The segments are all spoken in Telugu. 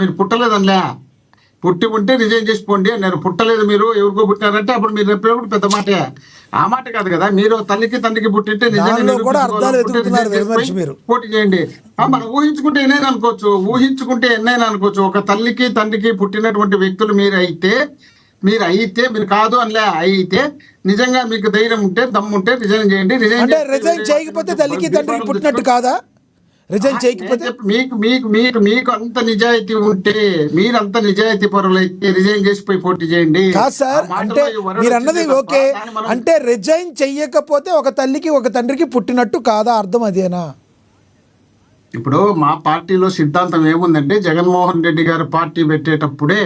మీరు పుట్టలేదనిలే, పుట్టి ఉంటే రిజైన్ చేసిపోండి నేను పుట్టలేదు, మీరు ఎవరికో పుట్టినారంటే అప్పుడు మీరు చెప్పినప్పుడు పెద్ద మాటే. ఆ మాట కాదు కదా, మీరు తల్లికి తండ్రికి పుట్టింటే నిజంగా పోటీ చేయండి. మనం ఊహించుకుంటే ఎన్నైనా అనుకోవచ్చు. ఒక తల్లికి తండ్రికి పుట్టినటువంటి వ్యక్తులు మీరు కాదు అనిలే అయితే నిజంగా మీకు ధైర్యం ఉంటే దమ్ముంటే రిజైన్ చేయండి. రిజైన్ చేయకపోతే తల్లికి తండ్రికి పుట్టినట్టు కాదా? రిజైన్ చేయకపోతే మీకు అంత నిజాయితీ ఉంటే, మీరు అంత నిజాయితీ పరులు అయితే రిజైన్ చేసిపోయి పోటీ చేయండి. కాదు సార్, అంటే మీరు అన్నది ఓకే, అంటే రిజైన్ చెయ్యకపోతే ఒక తల్లికి ఒక తండ్రికి పుట్టినట్టు కాదా? అర్థం అదేనా? ఇప్పుడు మా పార్టీలో సిద్ధాంతం ఏముందంటే, జగన్మోహన్ రెడ్డి గారు పార్టీ పెట్టేటప్పుడే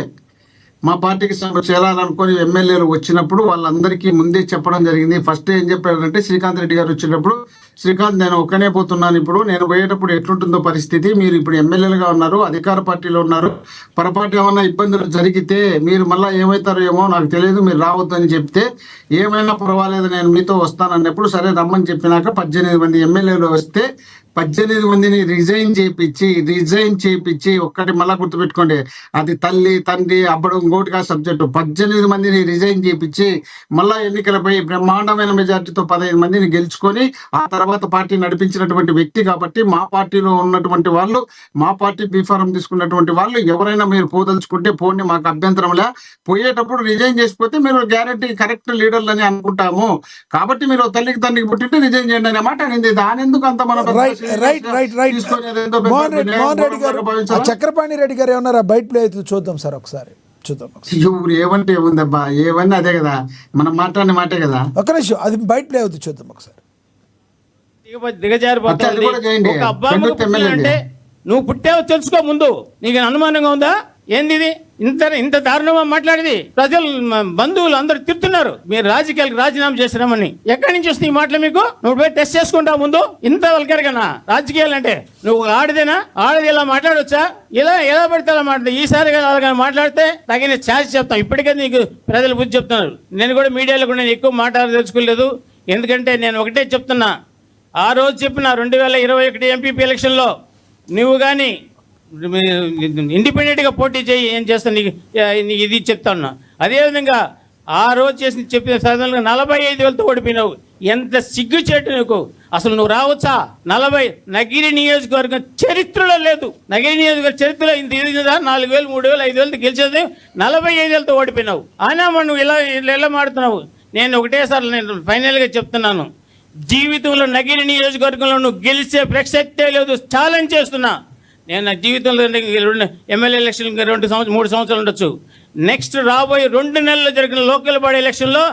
మా పార్టీకి చేరాలనుకుని ఎమ్మెల్యేలు వచ్చినప్పుడు వాళ్ళందరికీ ముందే చెప్పడం జరిగింది. ఫస్ట్ ఏం చెప్పారంటే, శ్రీకాంత్ రెడ్డి గారు వచ్చేటప్పుడు, శ్రీకాంత్ నేను ఒక్కనే పోతున్నాను, ఇప్పుడు నేను పోయేటప్పుడు ఎట్లుంటుందో పరిస్థితి, మీరు ఇప్పుడు ఎమ్మెల్యేలుగా ఉన్నారు, అధికార పార్టీలో ఉన్నారు, పొరపాటు ఏమన్నా ఇబ్బందులు జరిగితే మీరు మళ్ళీ ఏమవుతారో ఏమో నాకు తెలియదు, మీరు రావద్దు అని చెప్తే, ఏమైనా పర్వాలేదు నేను మీతో వస్తానన్నప్పుడు సరే రమ్మని చెప్పినాక 18 మంది ఎమ్మెల్యేలు వస్తే 18 మందిని రిజైన్ చేయించి ఒక్కటి మళ్ళా గుర్తుపెట్టుకోండి, అది తల్లి తండ్రి అబ్బడు ఇంకోటిగా సబ్జెక్టు, 18 మందిని రిజైన్ చేయించి మళ్ళా ఎన్నికలపై బ్రహ్మాండమైన మెజార్టీతో 15 మందిని గెలుచుకొని ఆ తర్వాత పార్టీ నడిపించినటువంటి వ్యక్తి కాబట్టి, మా పార్టీలో ఉన్నటువంటి వాళ్ళు, మా పార్టీ బీఫారం తీసుకున్నటువంటి వాళ్ళు ఎవరైనా మీరు పోదలుచుకుంటే పోండి, మాకు అభ్యంతరంలే, పోయేటప్పుడు రిజైన్ చేసిపోతే మీరు గ్యారంటీ కరెక్ట్ లీడర్లు అని అనుకుంటాము, కాబట్టి మీరు తల్లికి తండ్రికి పుట్టింటే రిజైన్ చేయండి అనే మాట అనేది. దాని ఎందుకు అంత మన చక్రపాణి రెడ్డి గారు ఏమన్నారా? బయట ప్లే అయితే చూద్దాం సార్, ఒకసారి చూద్దాం. ఏమంటే ఏముందబ్బా, ఏవన్నీ అదే కదా మనం మాట్లాడిన మాటే కదా. ఒక నిమిషం, అది బయట ప్లే అవుతుంది, చూద్దాం ఒకసారి. అంటే నువ్వు పుట్టావు తెలుసుకో ముందు, నీకు అనుమానంగా ఉందా ఏంది ఇది? ఇంత దారుణంగా మాట్లాడేది. ప్రజలు బంధువులు అందరు తిడుతున్నారు, మీరు రాజకీయాలకు రాజీనామా చేసినామని. ఎక్కడి నుంచి వస్తుంది ఈ మాటలు మీకు? నువ్వు పోయి టెస్ట్ చేసుకుంటావు ముందు. ఇంత వల్గర్గానా రాజకీయాలు అంటే? నువ్వు ఆడదేనా? ఆడది ఇలా మాట్లాడొచ్చా? ఎలా పడితే అలా మాట్లాడదు. ఈసారి అలాగే మాట్లాడితే తగిన ఛార్జ్ చెప్తాం. ఇప్పటికే నీకు ప్రజలు బుద్ధి చెప్తున్నారు. నేను కూడా మీడియాలో కూడా నేను ఎక్కువ మాట్లాడదలుచుకోలేదు, ఎందుకంటే నేను ఒకటే చెప్తున్నా. ఆ రోజు చెప్పిన 2021 ఎంపీపీ ఎలక్షన్లో నువ్వు కానీ ఇండిపెండెంట్గా పోటీ చేయి, ఏం చేస్తాను నీకు ఇది చెప్తా ఉన్నా. అదేవిధంగా ఆ రోజు చెప్పిన సాధనలు 45,000తో ఓడిపోయినావు. ఎంత సిగ్గుచేటు నీకు! అసలు నువ్వు రావచ్చా? 40 నగిరి నియోజకవర్గం చరిత్రలో లేదు. నగిరి నియోజకవర్గం చరిత్రలో ఇంత ఎదిగిందా? 4,000, 3,000, 5,000తో గెలిచేది, 45,000తో ఓడిపోయినావు. అయినా నువ్వు ఇలా మాడుతున్నావు. నేను ఒకటేసారి నేను ఫైనల్గా చెప్తున్నాను, జీవితంలో నగిరి నియోజకవర్గంలో నువ్వు గెలిచే ప్రసక్తే లేదు. ఛాలెంజ్ చేస్తున్నా. నేను నా జీవితంలో ఎమ్మెల్యే ఎలక్షన్ 3 సంవత్సరాలు ఉండొచ్చు. నెక్స్ట్ రాబోయే 2 నెలల్లో జరిగిన లోకల్ బాడీ ఎలక్షన్లో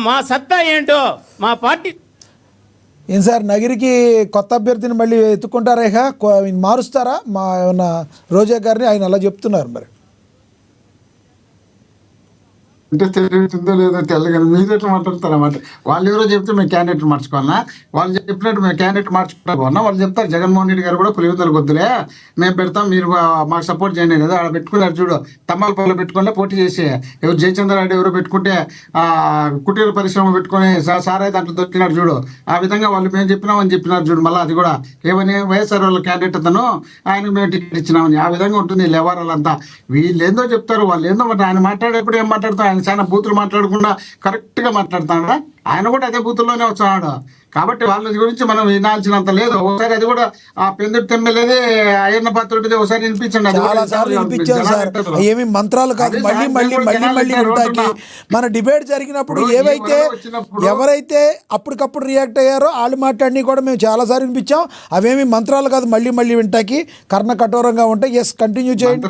మా సత్తా ఏంటో మా పార్టీ. ఏం సార్, నగిరికి కొత్త అభ్యర్థిని మళ్ళీ ఎత్తుకుంటారా? మారుస్తారా మా ఏమన్నా రోజా గారిని? ఆయన అలా చెప్తున్నారు. మరి అంటే తెలియతుందో లేదో తెల్లగా మీరు ఎట్లా మాట్లాడతారన్నమాట. వాళ్ళు ఎవరో చెప్తే మేము క్యాండిడేట్ మార్చుకోవాలన్నా? వాళ్ళు చెప్పినట్టు మేము క్యాండిడేట్ మార్చుకోవాలన్నా? వాళ్ళు చెప్తారు జగన్మోహన్ రెడ్డి గారు కూడా పులివెందులకు వద్దులే, మేము పెడతాం, మీరు మాకు సపోర్ట్ చేయండి కదా. అక్కడ పెట్టుకున్నారు చూడు, తమ్మాలపల్లిలో పెట్టుకుంటే పోటీ చేసి ఎవరు జయచంద్రారెడ్డి ఎవరో పెట్టుకుంటే కుటీర పరిశ్రమ పెట్టుకుని సారాయి దాంట్లో దొరికినారు చూడు. ఆ విధంగా వాళ్ళు మేము చెప్పినామని చెప్పినారు చూడు. మళ్ళీ అది కూడా ఏమని వైఎస్ఆర్ వాళ్ళ క్యాండిడేట్ అతను, ఆయనకు మేము టికెట్ ఇచ్చినామని. ఆ విధంగా ఉంటుంది వ్యవహారాలంతా. వీళ్ళు ఏందో చెప్తారు, వాళ్ళు ఏందో. ఆయన మాట్లాడేప్పుడు ఏం మాట్లాడతారు? ఆయన చాలా బూతులు మాట్లాడకుండా కరెక్ట్గా మాట్లాడతాడా? ఆయన కూడా అదే బూతుల్లోనే వచ్చాడు. కాబట్టి వాళ్ళ గురించి మనం వినాల్సినంత లేదు. ఒకసారి అది కూడా ఆ పెందుర్తి ఎమ్మెల్యేది అయ్యన్న పాత్రుడిది ఒకసారి వినిపించండి. ఏమి మంత్రాలు కాదు, మళ్ళీ ఉంటాకి. మన డిబేట్ జరిగినప్పుడు ఎవరైతే అప్పటికప్పుడు రియాక్ట్ అయ్యారో వాళ్ళు మాట్లాడిని కూడా మేము చాలాసార్లు వినిపించాం. అవేమి మంత్రాలు కాదు, మళ్ళీ వింటాకి కర్ణ కఠోరంగా ఉంటాయి. ఎస్, కంటిన్యూ చేయండి.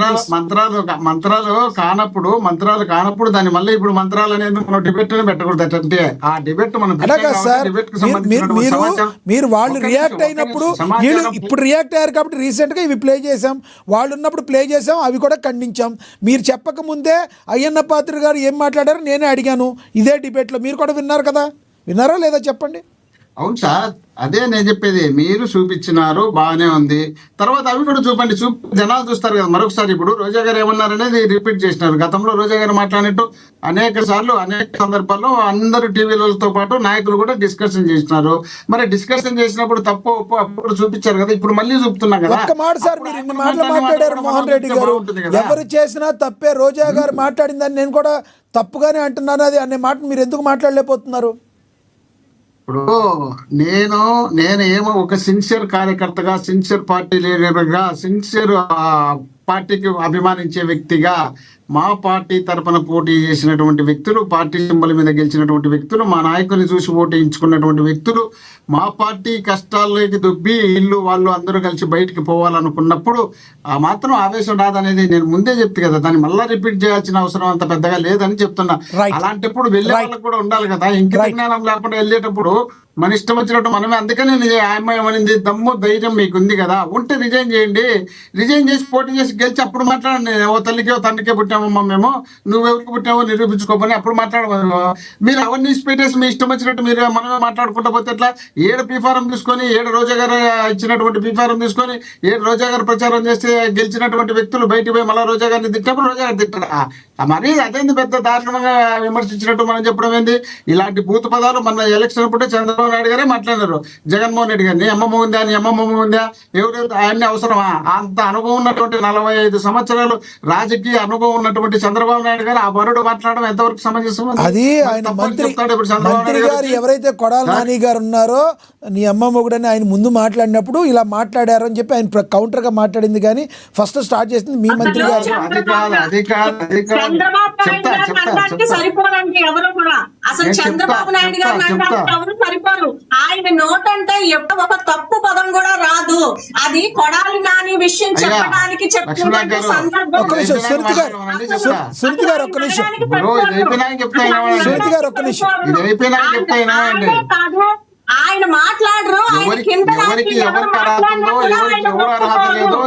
మంత్రాలు కానప్పుడు దాన్ని మళ్ళీ ఇప్పుడు మంత్రాలు అనేది మనం డిబేట్ పెట్టకూడదు. అంటే ఆ డిబేట్ మనం మీరు వాళ్ళు రియాక్ట్ అయినప్పుడు వీళ్ళు ఇప్పుడు రియాక్ట్ అయ్యారు కాబట్టి రీసెంట్గా ఇవి ప్లే చేసాం. వాళ్ళు ఉన్నప్పుడు ప్లే చేసాం, అవి కూడా ఖండించాం. మీరు చెప్పక ముందే అయ్యన్న పాత్ర గారు ఏం మాట్లాడారో నేనే అడిగాను ఇదే డిబేట్లో. మీరు కూడా విన్నారు కదా, విన్నారా లేదా చెప్పండి. అవును సార్, అదే నేను చెప్పేది. మీరు చూపించినారు, బాగానే ఉంది. తర్వాత అవి కూడా చూపండి, జనాలు చూస్తారు కదా మరొకసారి. ఇప్పుడు రోజా గారు ఏమన్నారనేది రిపీట్ చేసినారు. గతంలో రోజా గారు మాట్లాడినట్టు అనేక సార్లు అనేక సందర్భాల్లో అందరు టీవీలతో పాటు నాయకులు కూడా డిస్కషన్ చేసినారు. మరి డిస్కషన్ చేసినప్పుడు తప్పు ఒప్పు అప్పుడు చూపించారు కదా, ఇప్పుడు మళ్ళీ చూపుతున్నాం కదా. ఒక్క మాట సార్, మీరు ఇన్ని మాటలు మాట్లాడారు మోహన్ రెడ్డి గారు. ఎవరు చేసినా తప్పే. రోజా గారు మాట్లాడిందని నేను కూడా తప్పుగానే అంటున్నాను. అది అనే మాట మీరు ఎందుకు మాట్లాడలేకపోతున్నారు? ఇప్పుడు నేనేమో ఒక సిన్సియర్ కార్యకర్తగా, సిన్సియర్ పార్టీ లీడర్గా, సిన్సియర్ పార్టీకి అభిమానించే వ్యక్తిగా, మా పార్టీ తరపున పోటీ చేసినటువంటి వ్యక్తులు, పార్టీ సింబల్ మీద గెలిచినటువంటి వ్యక్తులు, మా నాయకుని చూసి ఓటేయించుకున్నటువంటి వ్యక్తులు, మా పార్టీ కష్టాల్లోకి దుబ్బి ఇల్లు వాళ్ళు అందరూ కలిసి బయటికి పోవాలనుకున్నప్పుడు ఆ మాత్రం ఆవేశం రాదనేది నేను ముందే చెప్తే కదా. దాన్ని మళ్ళీ రిపీట్ చేయాల్సిన అవసరం అంత పెద్దగా లేదని చెప్తున్నా. అలాంటప్పుడు వెళ్ళే వాళ్ళకి కూడా ఉండాలి కదా, ఇంకిత జ్ఞానం లేకుండా వెళ్ళేటప్పుడు మన ఇష్టం వచ్చినట్టు మనమే. అందుకనే ఏమనింది, దమ్ము ధైర్యం మీకు ఉంది కదా, ఉంటే రిజైన్ చేయండి. రిజైన్ చేసి పోటీ చేసి గెలిచి అప్పుడు మాట్లాడండి. ఓ తల్లికే ఓ తండ్రికే పుట్టామమ్మా మేము, నువ్వెవరికి పుట్టావో నిరూపించుకోమని అప్పుడు మాట్లాడము. మీరు అవన్నీ పెట్టేసి మీ ఇష్టం వచ్చినట్టు మీరు మనమే మాట్లాడుకుంటా పోతే ఎట్లా? 7 పీఫారం తీసుకొని, 7 రోజా గారు ఇచ్చినటువంటి పీఫారం తీసుకొని 7 రోజా గారు ప్రచారం చేస్తే గెలిచినటువంటి వ్యక్తులు బయటికి పోయి మళ్ళీ రోజా గారిని తిట్టినప్పుడు రోజా గారు తిట్టారా? మరి అదేంది పెద్ద దారుణంగా విమర్శించినట్టు మనం చెప్పడం ఏంది? ఇలాంటి భూత పదాలు మన ఎలక్షన్ అప్పుడే చంద్రబాబు నాయుడు గారే మాట్లాడారు. జగన్మోహన్ రెడ్డి గారిని అమ్మమ్మ ఉందా అని, అమ్మమ్మ ఉందా, ఎవరెవరు ఆయన్ని అవసరమా? అంత అనుభవం ఉన్నటువంటి 45 సంవత్సరాలు రాజకీయ అనుభవం ఉన్నటువంటి చంద్రబాబు నాయుడు గారు ఆ వరుడు మాట్లాడడం ఎంతవరకు సమంజసం? అది ఆయన మంత్రి గారు ఎవరైతే కొడాలి నాని గారు ఉన్నారో, నీ అమ్మ మొగుడని ఆయన ముందు మాట్లాడినప్పుడు ఇలా మాట్లాడారు అని చెప్పి ఆయన కౌంటర్ గా మాట్లాడింది. కానీ ఫస్ట్ స్టార్ట్ చేసింది మీ మంత్రి గారు. సరిపోరండి ఎవరు కూడా. అసలు చంద్రబాబు నాయుడు గారు ఎవరు సరిపోరు. ఆయన నోట్ అంటే ఎప్పుడు ఒక తప్పు పదం కూడా రాదు. అది కొడాలి నాని విషయం చెప్పడానికి చెప్తున్నట్టు సందర్భం. ఒక్క నిమిషం సునీత గారు, సునీత గారు ఒక్క నిమిషం, సునీత గారు ఒక్క నిమిషం. కాదు, ఆయన మాట్లాడరు. ఎవరికి ఎవరు అర్హతుందో, ఎవరికి ఎవరు అర్హత లేదో,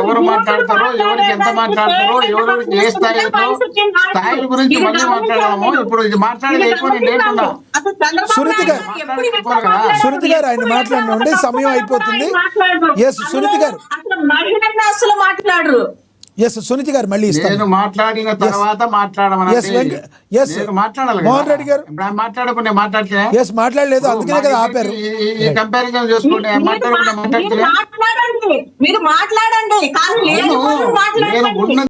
ఎవరు మాట్లాడతారో, ఎవరికి ఎంత మాట్లాడతారో, ఎవరు ఏ స్థాయి గురించి మళ్ళీ మాట్లాడదాము. ఇప్పుడు ఇది మాట్లాడేది ఎక్కువ నేను లేకుండా. సునీత గారు, సునీత గారు ఆయన మాట్లాడండి, సమయం అయిపోతుంది. ఎస్ సునీత గారు, అసలు మాట్లాడరు. ఎస్ సునీత గారు మళ్ళీ నేను మాట్లాడిన తర్వాత మాట్లాడమని మోహన్ రెడ్డి గారు మాట్లాడకుండా మాట్లాడితే ఎస్ మాట్లాడలేదు, అందుకనే కదా ఆపారు. ఈ కంపారిజన్ చేసుకుంటే మీరు మాట్లాడండి, కానీ